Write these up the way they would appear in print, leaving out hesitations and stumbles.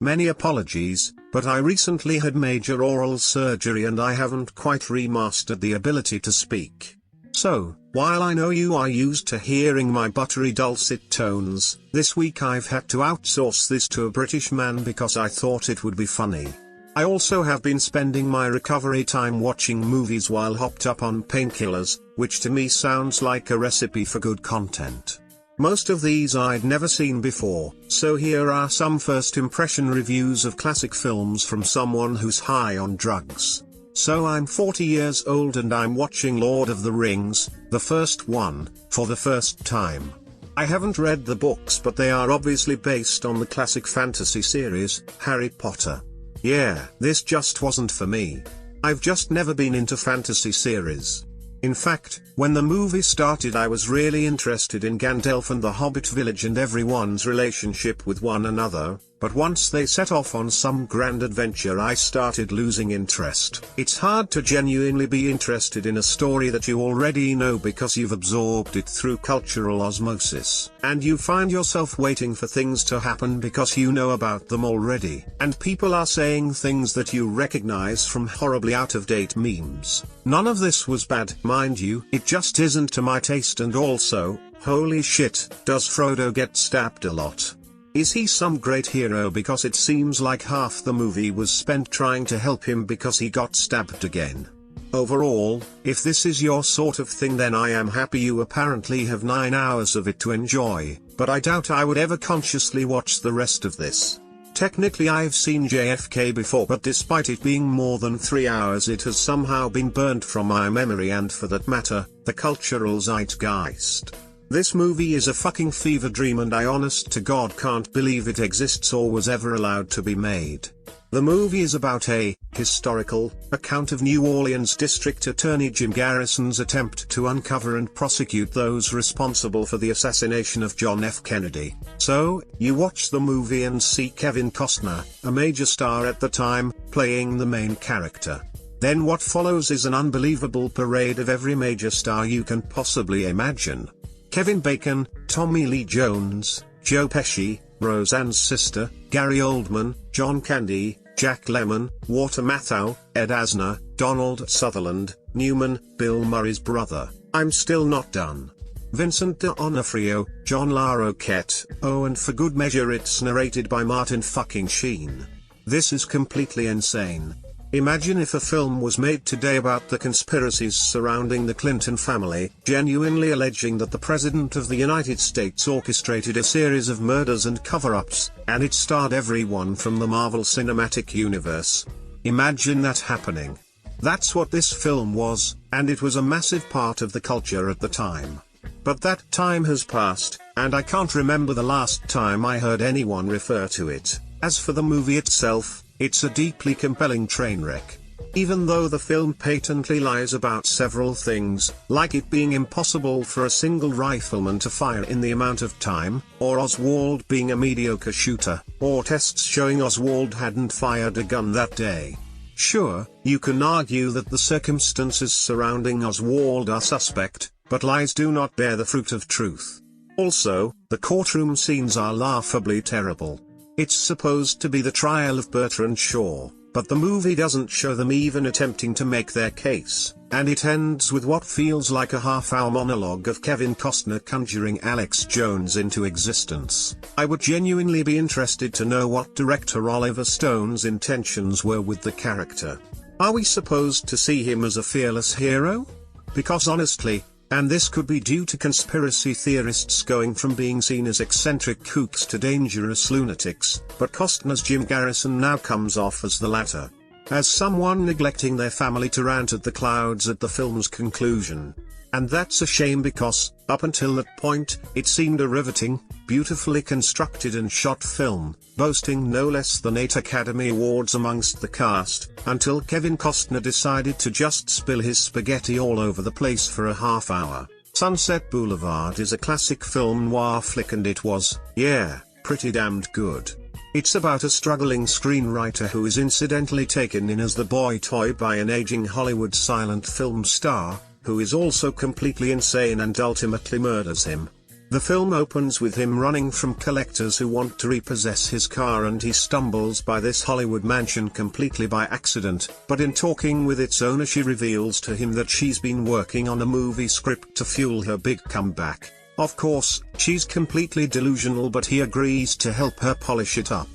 Many apologies, but I recently had major oral surgery and I haven't quite remastered the ability to speak. So, while I know you are used to hearing my buttery dulcet tones, this week I've had to outsource this to a British man because I thought it would be funny. I also have been spending my recovery time watching movies while hopped up on painkillers, which to me sounds like a recipe for good content. Most of these I'd never seen before, so here are some first impression reviews of classic films from someone who's high on drugs. So I'm 40 years old and I'm watching Lord of the Rings, the first one, for the first time. I haven't read the books, but they are obviously based on the classic fantasy series, Harry Potter. Yeah, this just wasn't for me. I've just never been into fantasy series. In fact, when the movie started I was really interested in Gandalf and the Hobbit village and everyone's relationship with one another, but once they set off on some grand adventure I started losing interest. It's hard to genuinely be interested in a story that you already know because you've absorbed it through cultural osmosis, and you find yourself waiting for things to happen because you know about them already, and people are saying things that you recognize from horribly out-of-date memes. None of this was bad, mind you, it just isn't to my taste, and also, holy shit, does Frodo get stabbed a lot? Is he some great hero? Because it seems like half the movie was spent trying to help him because he got stabbed again. Overall, if this is your sort of thing then I am happy you apparently have 9 hours of it to enjoy, but I doubt I would ever consciously watch the rest of this. Technically I've seen JFK before, but despite it being more than 3 hours it has somehow been burnt from my memory and, for that matter, the cultural zeitgeist. This movie is a fucking fever dream and I honest to God can't believe it exists or was ever allowed to be made. The movie is about a historical account of New Orleans District Attorney Jim Garrison's attempt to uncover and prosecute those responsible for the assassination of John F. Kennedy. So, you watch the movie and see Kevin Costner, a major star at the time, playing the main character. Then what follows is an unbelievable parade of every major star you can possibly imagine. Kevin Bacon, Tommy Lee Jones, Joe Pesci, Roseanne's sister, Gary Oldman, John Candy, Jack Lemmon, Walter Matthau, Ed Asner, Donald Sutherland, Newman, Bill Murray's brother. I'm still not done. Vincent D'Onofrio, John LaRoquette, oh, and for good measure it's narrated by Martin fucking Sheen. This is completely insane. Imagine if a film was made today about the conspiracies surrounding the Clinton family, genuinely alleging that the President of the United States orchestrated a series of murders and cover-ups, and it starred everyone from the Marvel Cinematic Universe. Imagine that happening. That's what this film was, and it was a massive part of the culture at the time. But that time has passed, and I can't remember the last time I heard anyone refer to it. As for the movie itself, it's a deeply compelling train wreck. Even though the film patently lies about several things, like it being impossible for a single rifleman to fire in the amount of time, or Oswald being a mediocre shooter, or tests showing Oswald hadn't fired a gun that day. Sure, you can argue that the circumstances surrounding Oswald are suspect, but lies do not bear the fruit of truth. Also, the courtroom scenes are laughably terrible. It's supposed to be the trial of Bertrand Shaw, but the movie doesn't show them even attempting to make their case, and it ends with what feels like a half-hour monologue of Kevin Costner conjuring Alex Jones into existence. I would genuinely be interested to know what director Oliver Stone's intentions were with the character. Are we supposed to see him as a fearless hero? Because honestly, and this could be due to conspiracy theorists going from being seen as eccentric kooks to dangerous lunatics, but Costner's Jim Garrison now comes off as the latter. As someone neglecting their family to rant at the clouds at the film's conclusion. And that's a shame because, up until that point, it seemed a riveting, beautifully constructed and shot film, boasting no less than 8 Academy Awards amongst the cast, until Kevin Costner decided to just spill his spaghetti all over the place for a half hour. Sunset Boulevard is a classic film noir flick and it was, yeah, pretty damned good. It's about a struggling screenwriter who is incidentally taken in as the boy toy by an aging Hollywood silent film star, who is also completely insane and ultimately murders him. The film opens with him running from collectors who want to repossess his car, and he stumbles by this Hollywood mansion completely by accident, but in talking with its owner she reveals to him that she's been working on a movie script to fuel her big comeback. Of course, she's completely delusional, but he agrees to help her polish it up.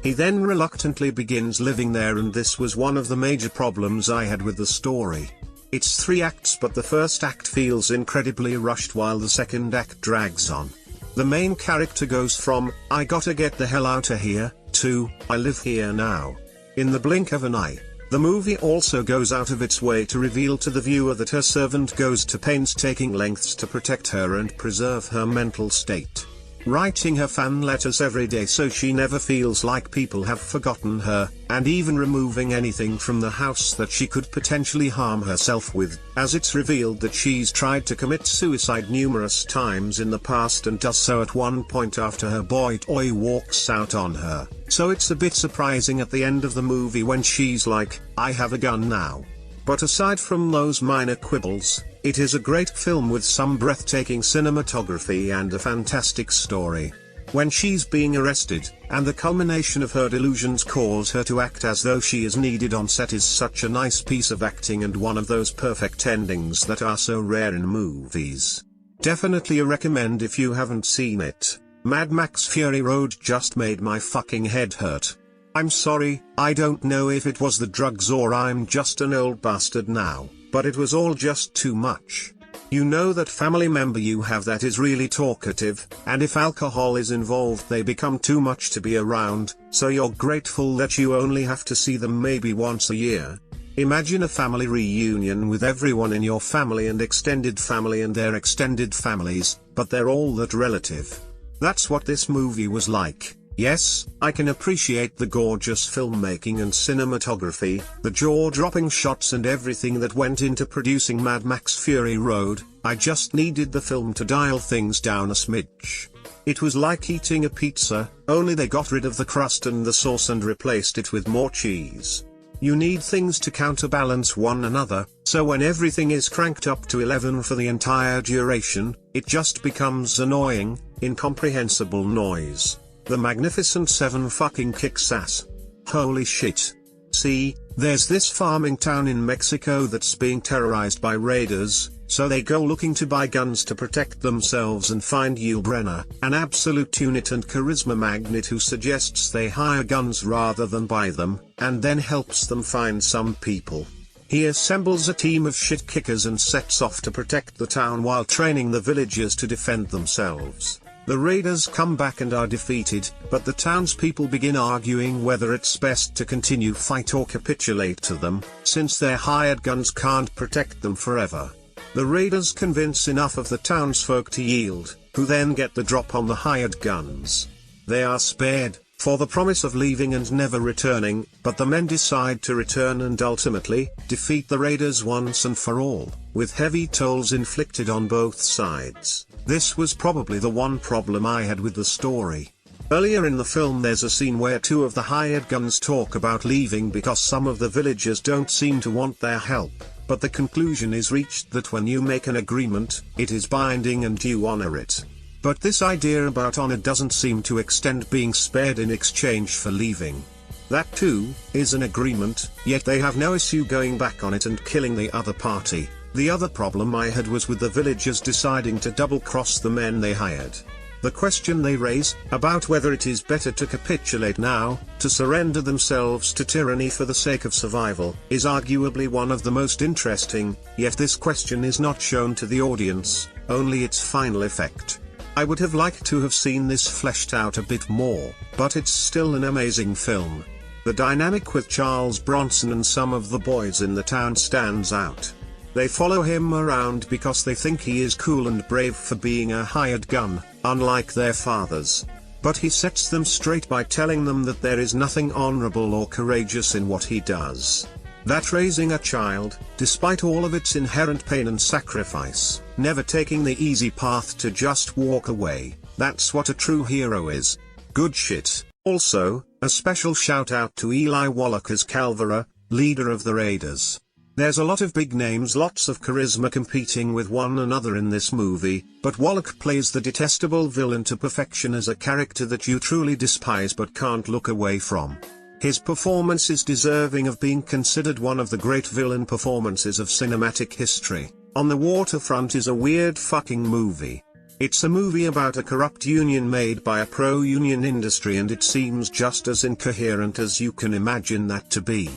He then reluctantly begins living there, and this was one of the major problems I had with the story. It's 3 acts, but the first act feels incredibly rushed while the second act drags on. The main character goes from, "I gotta get the hell out of here," to, "I live here now," in the blink of an eye. The movie also goes out of its way to reveal to the viewer that her servant goes to painstaking lengths to protect her and preserve her mental state, writing her fan letters every day so she never feels like people have forgotten her, and even removing anything from the house that she could potentially harm herself with, as it's revealed that she's tried to commit suicide numerous times in the past and does so at one point after her boy toy walks out on her. So it's a bit surprising at the end of the movie when she's like, "I have a gun now." But aside from those minor quibbles, it is a great film with some breathtaking cinematography and a fantastic story. When she's being arrested, and the culmination of her delusions cause her to act as though she is needed on set, is such a nice piece of acting and one of those perfect endings that are so rare in movies. Definitely a recommend if you haven't seen it. Mad Max Fury Road just made my fucking head hurt. I'm sorry, I don't know if it was the drugs or I'm just an old bastard now, but it was all just too much. You know that family member you have that is really talkative, and if alcohol is involved they become too much to be around, so you're grateful that you only have to see them maybe once a year. Imagine a family reunion with everyone in your family and extended family and their extended families, but they're all that relative. That's what this movie was like. Yes, I can appreciate the gorgeous filmmaking and cinematography, the jaw-dropping shots and everything that went into producing Mad Max Fury Road. I just needed the film to dial things down a smidge. It was like eating a pizza, only they got rid of the crust and the sauce and replaced it with more cheese. You need things to counterbalance one another, so when everything is cranked up to 11 for the entire duration, it just becomes annoying, incomprehensible noise. The Magnificent Seven fucking kicks ass. Holy shit. See, there's this farming town in Mexico that's being terrorized by raiders, so they go looking to buy guns to protect themselves and find Yul Brynner, an absolute unit and charisma magnet who suggests they hire guns rather than buy them, and then helps them find some people. He assembles a team of shit kickers and sets off to protect the town while training the villagers to defend themselves. The raiders come back and are defeated, but the townspeople begin arguing whether it's best to continue fight or capitulate to them, since their hired guns can't protect them forever. The raiders convince enough of the townsfolk to yield, who then get the drop on the hired guns. They are spared, for the promise of leaving and never returning, but the men decide to return and ultimately, defeat the raiders once and for all, with heavy tolls inflicted on both sides. This was probably the one problem I had with the story. Earlier in the film there's a scene where 2 of the hired guns talk about leaving because some of the villagers don't seem to want their help, but the conclusion is reached that when you make an agreement, it is binding and you honor it. But this idea about honor doesn't seem to extend being spared in exchange for leaving. That too, is an agreement, yet they have no issue going back on it and killing the other party. The other problem I had was with the villagers deciding to double-cross the men they hired. The question they raise, about whether it is better to capitulate now, to surrender themselves to tyranny for the sake of survival, is arguably one of the most interesting, yet this question is not shown to the audience, only its final effect. I would have liked to have seen this fleshed out a bit more, but it's still an amazing film. The dynamic with Charles Bronson and some of the boys in the town stands out. They follow him around because they think he is cool and brave for being a hired gun, unlike their fathers. But he sets them straight by telling them that there is nothing honorable or courageous in what he does. That raising a child, despite all of its inherent pain and sacrifice, never taking the easy path to just walk away, that's what a true hero is. Good shit. Also, a special shout out to Eli Wallach as Calvera, leader of the Raiders. There's a lot of big names, lots of charisma competing with one another in this movie, but Wallach plays the detestable villain to perfection as a character that you truly despise but can't look away from. His performance is deserving of being considered one of the great villain performances of cinematic history. On the Waterfront is a weird fucking movie. It's a movie about a corrupt union made by a pro-union industry, and it seems just as incoherent as you can imagine that to be.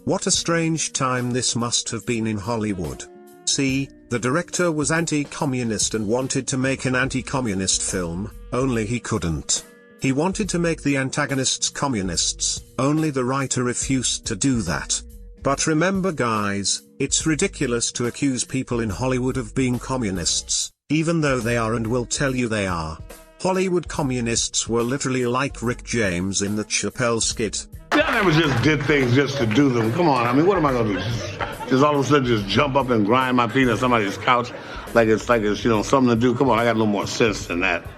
What a strange time this must have been in Hollywood. See, the director was anti-communist and wanted to make an anti-communist film, only he couldn't. He wanted to make the antagonists communists, only the writer refused to do that. But remember guys, it's ridiculous to accuse people in Hollywood of being communists, even though they are and will tell you they are. Hollywood communists were literally like Rick James in the Chappelle skit. I never just did things just to do them. Come on, I mean, what am I gonna do? Just all of a sudden just jump up and grind my feet on somebody's couch like it's you know, something to do? Come on, I got a little more sense than that.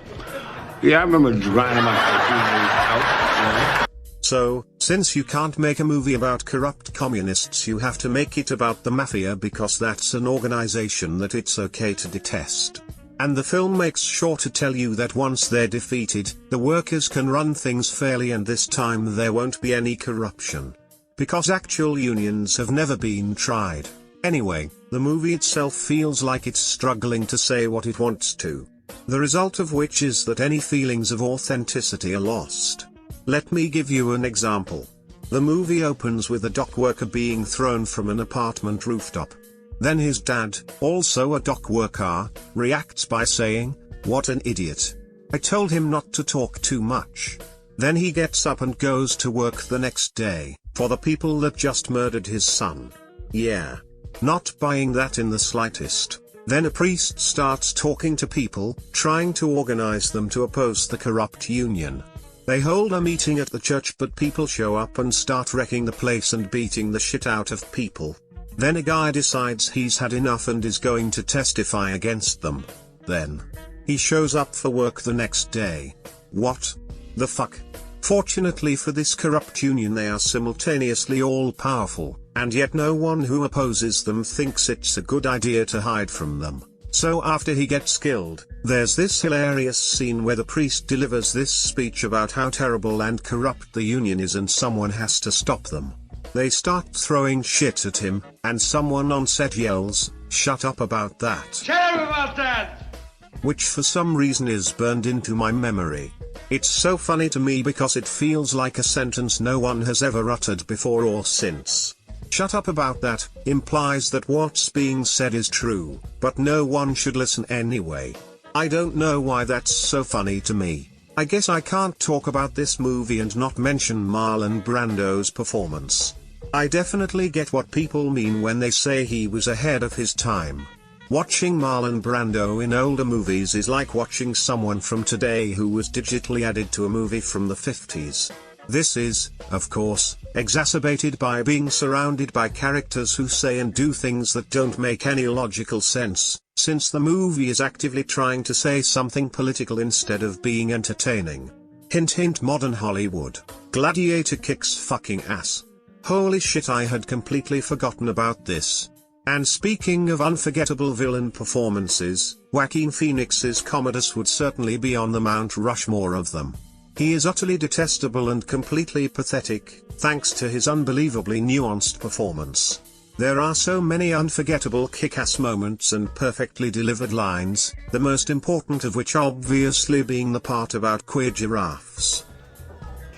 Yeah, I remember grinding my feet on somebody's couch. So, since you can't make a movie about corrupt communists, you have to make it about the mafia because that's an organization that it's okay to detest. And the film makes sure to tell you that once they're defeated, the workers can run things fairly and this time there won't be any corruption. Because actual unions have never been tried. Anyway, the movie itself feels like it's struggling to say what it wants to. The result of which is that any feelings of authenticity are lost. Let me give you an example. The movie opens with a dock worker being thrown from an apartment rooftop. Then his dad, also a dock worker, reacts by saying, "What an idiot. I told him not to talk too much." Then he gets up and goes to work the next day, for the people that just murdered his son. Yeah. Not buying that in the slightest. Then a priest starts talking to people, trying to organize them to oppose the corrupt union. They hold a meeting at the church, but people show up and start wrecking the place and beating the shit out of people. Then a guy decides he's had enough and is going to testify against them. Then he shows up for work the next day. What the fuck? Fortunately for this corrupt union, they are simultaneously all powerful, and yet no one who opposes them thinks it's a good idea to hide from them. So after he gets killed, there's this hilarious scene where the priest delivers this speech about how terrible and corrupt the union is and someone has to stop them. They start throwing shit at him, and someone on set yells, "Shut up about that." Shut up about that! Which for some reason is burned into my memory. It's so funny to me because it feels like a sentence no one has ever uttered before or since. Shut up about that implies that what's being said is true, but no one should listen anyway. I don't know why that's so funny to me. I guess I can't talk about this movie and not mention Marlon Brando's performance. I definitely get what people mean when they say he was ahead of his time. Watching Marlon Brando in older movies is like watching someone from today who was digitally added to a movie from the 50s. This is, of course, exacerbated by being surrounded by characters who say and do things that don't make any logical sense, since the movie is actively trying to say something political instead of being entertaining. Hint hint, modern Hollywood. Gladiator kicks fucking ass. Holy shit, I had completely forgotten about this. And speaking of unforgettable villain performances, Joaquin Phoenix's Commodus would certainly be on the Mount Rushmore of them. He is utterly detestable and completely pathetic, thanks to his unbelievably nuanced performance. There are so many unforgettable kick-ass moments and perfectly delivered lines, the most important of which obviously being the part about queer giraffes.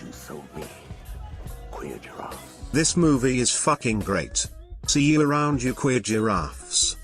You sold me queer giraffes. This movie is fucking great. See you around, you queer giraffes.